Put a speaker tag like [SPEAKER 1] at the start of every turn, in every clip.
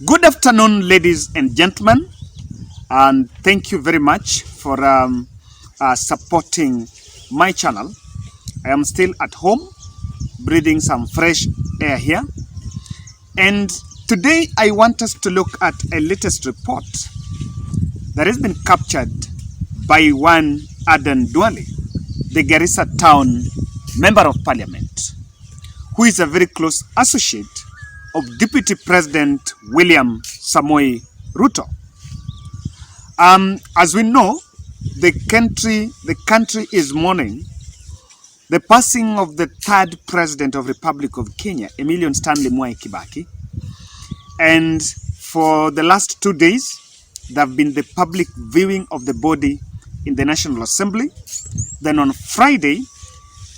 [SPEAKER 1] Good afternoon, ladies and gentlemen, and thank you very much for supporting my channel. I am still at home, breathing some fresh air here, and today I want us to look at a latest report that has been captured by one Aden Duale, the Garissa town member of parliament, who is a very close associate of Deputy President William Samoei Ruto. As we know, the country is mourning the passing of the third president of Republic of Kenya, Emilion Stanley Mwai Kibaki. And for the last 2 days, there have been the public viewing of the body in the National Assembly. Then on Friday,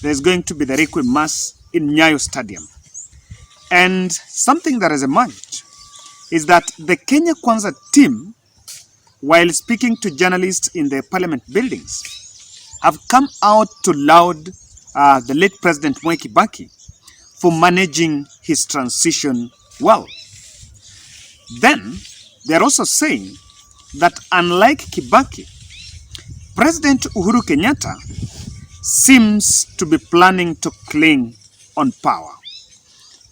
[SPEAKER 1] there's going to be the Requiem Mass in Nyayo Stadium. And something that has emerged is that the Kenya Kwanza team, while speaking to journalists in the parliament buildings, have come out to laud the late President Mwai Kibaki for managing his transition well. Then, they are also saying that unlike Kibaki, President Uhuru Kenyatta seems to be planning to cling on power.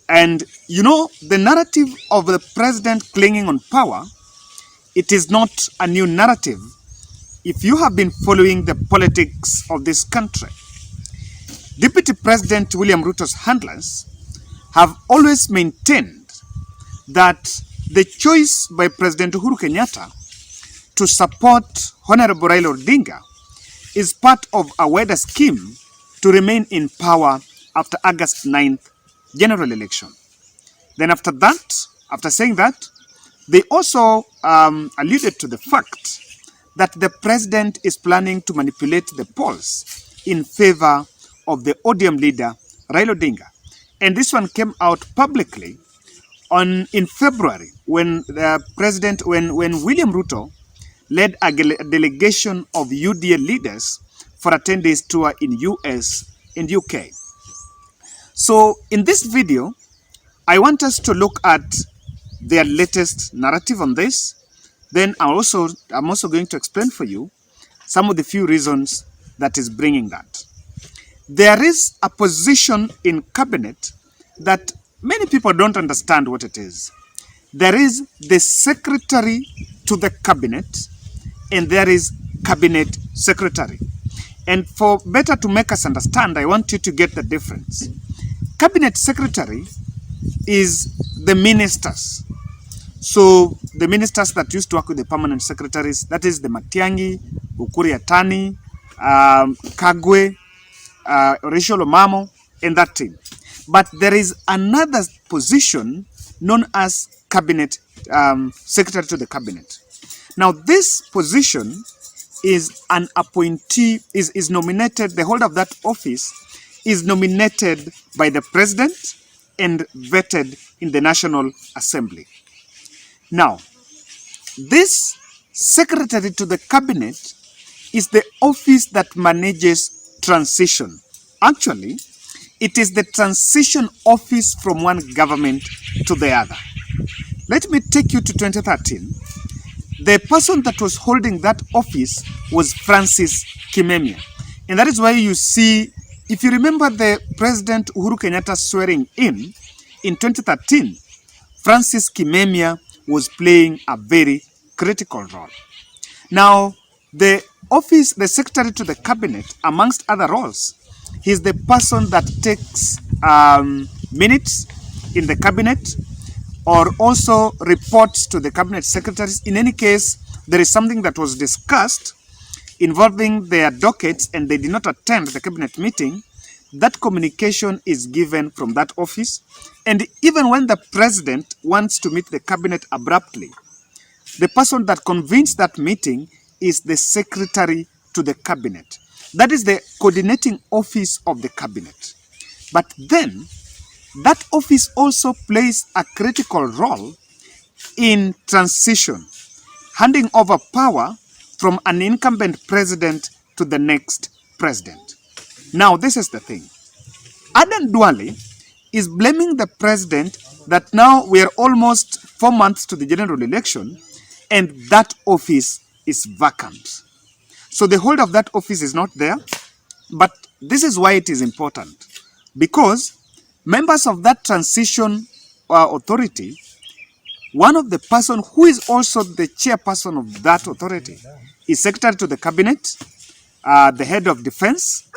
[SPEAKER 1] And you know, the narrative of the president clinging on power, it is not a new narrative if you have been following the politics of this country. Deputy President William Ruto's handlers have always maintained that the choice by President Uhuru Kenyatta to support Honorable Raila Odinga is part of a wider scheme to remain in power after August 9th general election. Then after saying that, they also alluded to the fact that the president is planning to manipulate the polls in favor of the ODM leader, Raila Odinga. And this one came out publicly in February when William Ruto led a delegation of UDA leaders for a 10-day tour in US and UK. So in this video, I want us to look at their latest narrative on this. Then I'm also going to explain for you some of the few reasons that is bringing that. There is a position in cabinet that many people don't understand what it is. There is the secretary to the cabinet and there is cabinet secretary. And for better to make us understand, I want you to get the difference. Cabinet secretary is the ministers. So the ministers that used to work with the permanent secretaries, that is the Matiang'i, Ukuri Yatani, Kagwe, Rachel Omamo, and that team. But there is another position known as cabinet secretary to the cabinet. Now this position is an appointee, is nominated, the holder of that office is nominated by the president and vetted in the National Assembly. Now, this secretary to the cabinet is the office that manages transition. Actually, it is the transition office from one government to the other. Let me take you to 2013. The person that was holding that office was Francis Kimemia. And that is why you see, if you remember the President Uhuru Kenyatta swearing in 2013, Francis Kimemia was playing a very critical role. Now, the office, the secretary to the cabinet, amongst other roles, he's the person that takes minutes in the cabinet or also reports to the cabinet secretaries. In any case, there is something that was discussed involving their dockets and they did not attend the cabinet meeting, that communication is given from that office. And even when the president wants to meet the cabinet abruptly, the person that convenes that meeting is the secretary to the cabinet. That is the coordinating office of the cabinet. But then, that office also plays a critical role in transition, handing over power from an incumbent president to the next president. Now, this is the thing. Aden Duale is blaming the president that now we are almost 4 months to the general election and that office is vacant. So the hold of that office is not there, but this is why it is important, because members of that transition authority, one of the person who is also the chairperson of that authority is secretary to the cabinet, the head of defense.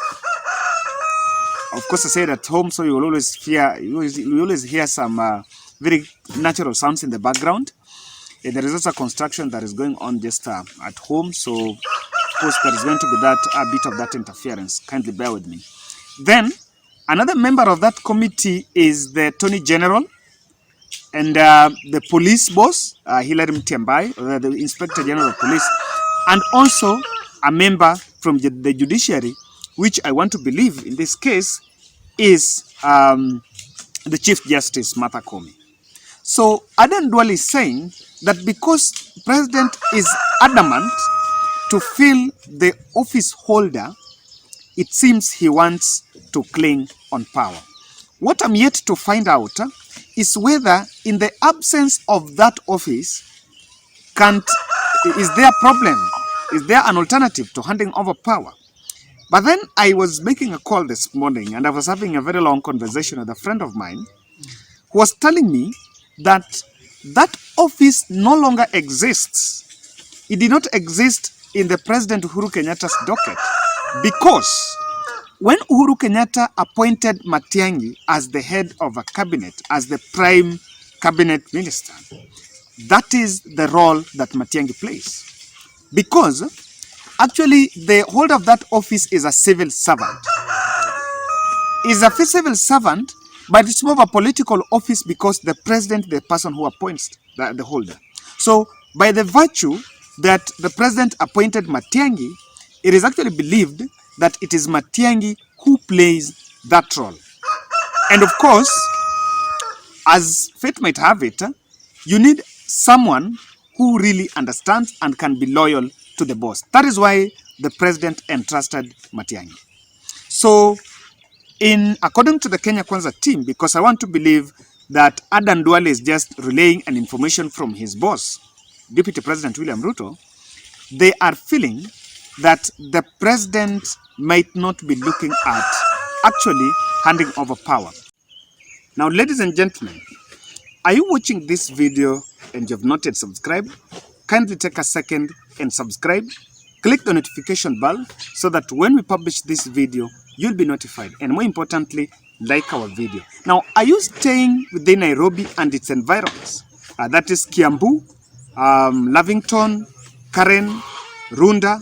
[SPEAKER 1] Of course, I said at home, so you will always hear some very natural sounds in the background. There is also a construction that is going on just at home, so of course there is going to be that a bit of that interference. Kindly bear with me. Then another member of that committee is the Attorney General and the police boss, Hilary Mutyambai, the Inspector General of Police, and also a member from the judiciary, which I want to believe in this case is the Chief Justice Martha Koome. So Aden Duale is saying that because President is adamant to fill the office holder, it seems he wants to cling on power. What I'm yet to find out is whether in the absence of that office, is there a problem? Is there an alternative to handing over power? But then I was making a call this morning and I was having a very long conversation with a friend of mine who was telling me that that office no longer exists. It did not exist in the President Uhuru Kenyatta's docket, because when Uhuru Kenyatta appointed Matiang'i as the head of a cabinet, as the prime cabinet minister, that is the role that Matiang'i plays. Because actually the holder of that office is a civil servant. Is a civil servant, but it's more of a political office because the president, the person who appoints the holder. So by the virtue that the president appointed Matiang'i, it is actually believed that it is Matiang'i who plays that role. And of course, as fate might have it, you need someone who really understands and can be loyal to the boss. That is why the president entrusted Matiang'i. So according to the Kenya Kwanza team, because I want to believe that Aden Duale is just relaying an information from his boss, Deputy President William Ruto, they are feeling that the president might not be looking at actually handing over power. Now, ladies and gentlemen, are you watching this video and you have not yet subscribed? Kindly take a second and subscribe. Click the notification bell so that when we publish this video, you'll be notified. And more importantly, like our video. Now, are you staying within Nairobi and its environs? That is Kiambu, Lavington, Karen, Runda,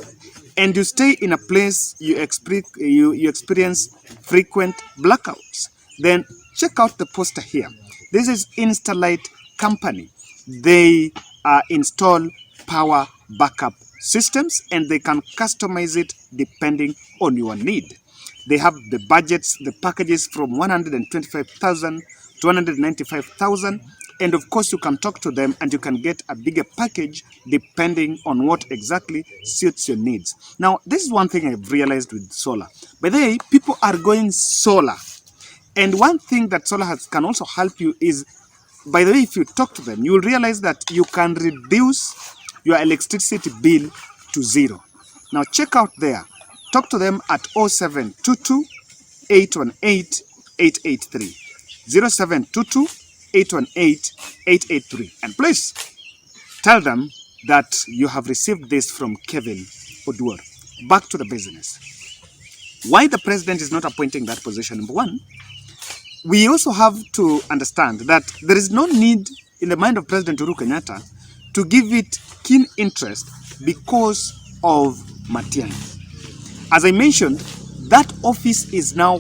[SPEAKER 1] and you stay in a place you experience frequent blackouts, then check out the poster here. This is Instalight Company. They install power backup systems and they can customize it depending on your need. They have the budgets, the packages from 125,000 to 195,000. And of course, you can talk to them and you can get a bigger package depending on what exactly suits your needs. Now, this is one thing I've realized with solar. By the way, people are going solar. And one thing that solar can also help you is, by the way, if you talk to them, you will realize that you can reduce your electricity bill to zero. Now, check out there. Talk to them at 0722 818 883. 0722 818-883. And please tell them that you have received this from Kevin Oduor. Back to the business. Why the president is not appointing that position? Number one, we also have to understand that there is no need in the mind of President Uhuru Kenyatta to give it keen interest because of Matiang'i. As I mentioned, that office is now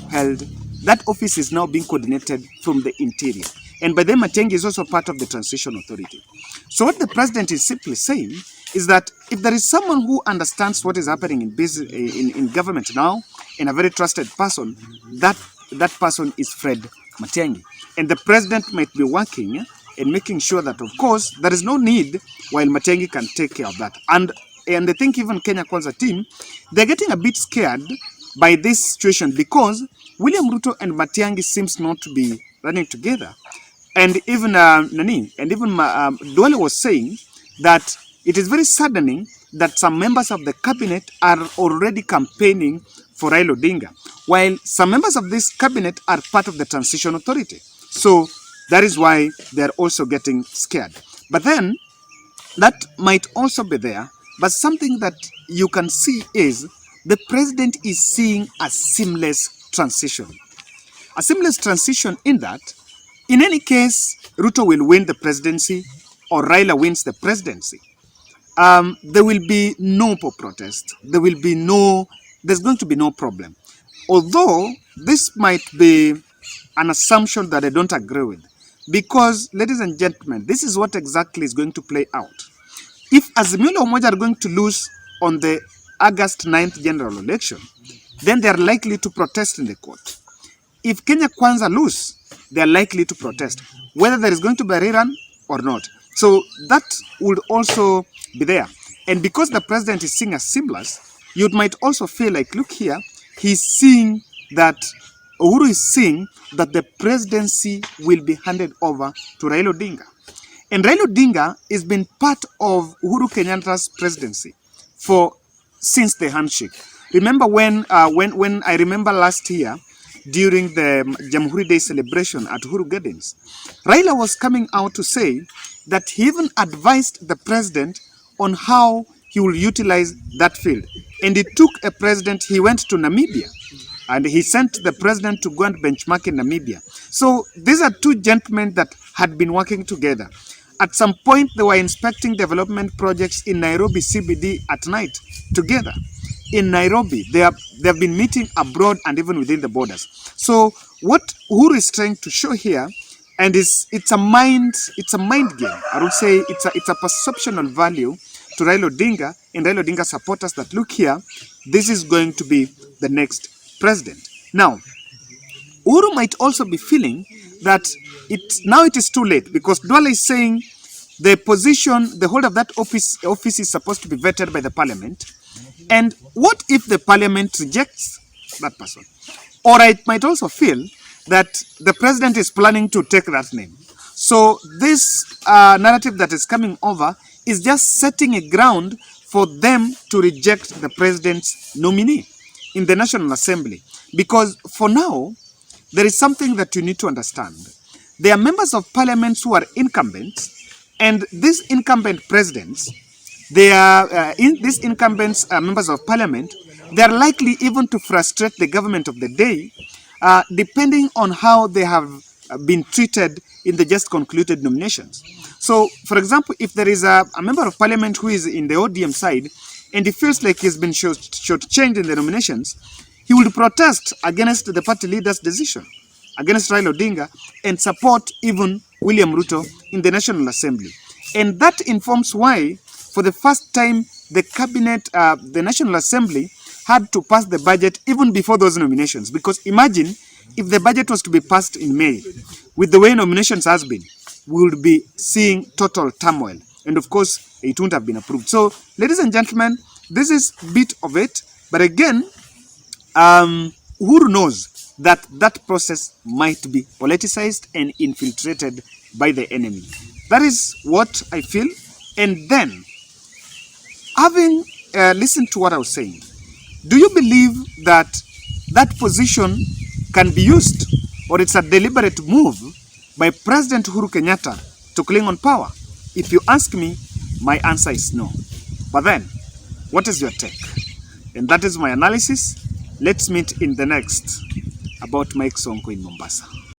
[SPEAKER 1] being coordinated from the interior. And by then, Matiang'i is also part of the transition authority. So what the president is simply saying is that if there is someone who understands what is happening in government now, and a very trusted person, that person is Fred Matiang'i. And the president might be working and making sure that, of course, there is no need while Matiang'i can take care of that. And I think even Kenya Kwanza team, they're getting a bit scared by this situation because William Ruto and Matiang'i seems not to be running together. And even Duale was saying that it is very saddening that some members of the cabinet are already campaigning for Raila Odinga, while some members of this cabinet are part of the transition authority. So that is why they are also getting scared. But then that might also be there. But something that you can see is the president is seeing a seamless transition. A seamless transition in that, in any case, Ruto will win the presidency or Raila wins the presidency. There will be no protest. There's going to be no problem. Although this might be an assumption that I don't agree with. Because, ladies and gentlemen, this is what exactly is going to play out. If Azimio la Umoja are going to lose on the August 9th general election, then they are likely to protest in the court. If Kenya Kwanza lose, they are likely to protest, whether there is going to be a rerun or not. So that would also be there. And because the president is seeing a seamless, you might also feel like, look here, he's seeing that, Uhuru is seeing that the presidency will be handed over to Raila Odinga. And Raila Odinga has been part of Uhuru Kenyatta's presidency since the handshake. Remember when I remember last year during the Jamhuri Day celebration at Uhuru Gardens, Raila was coming out to say that he even advised the president on how he will utilize that field. And he took a president, he went to Namibia, and he sent the president to go and benchmark in Namibia. So these are two gentlemen that had been working together. At some point, they were inspecting development projects in Nairobi CBD at night together. In Nairobi, they have been meeting abroad and even within the borders. So what Uhuru is trying to show here, and it's a mind game. I would say it's a perceptual value to Raila Odinga and Raila Odinga supporters that, look here, this is going to be the next president. Now, Uhuru might also be feeling that now it is too late, because Duale is saying the hold of that office is supposed to be vetted by the parliament. And what if the parliament rejects that person? Or I might also feel that the president is planning to take that name. So this narrative that is coming over is just setting a ground for them to reject the president's nominee in the National Assembly. Because for now, there is something that you need to understand. There are members of parliament who are incumbents, and these incumbent presidents, these incumbents members of parliament, they are likely even to frustrate the government of the day, depending on how they have been treated in the just concluded nominations. So, for example, if there is a member of parliament who is in the ODM side, and he feels like he's been shortchanged in the nominations, he will protest against the party leader's decision, against Raila Odinga, and support even William Ruto in the National Assembly. And that informs why, for the first time, the cabinet, the National Assembly, had to pass the budget even before those nominations. Because imagine if the budget was to be passed in May, with the way nominations has been, we would be seeing total turmoil. And of course, it wouldn't have been approved. So, ladies and gentlemen, this is a bit of it. But again, Uhuru knows that that process might be politicized and infiltrated by the enemy. That is what I feel. And then, having listened to what I was saying, do you believe that that position can be used, or it's a deliberate move by President Uhuru Kenyatta to cling on power? If you ask me, my answer is no. But then, what is your take? And that is my analysis. Let's meet in the next about Mike Sonko in Mombasa.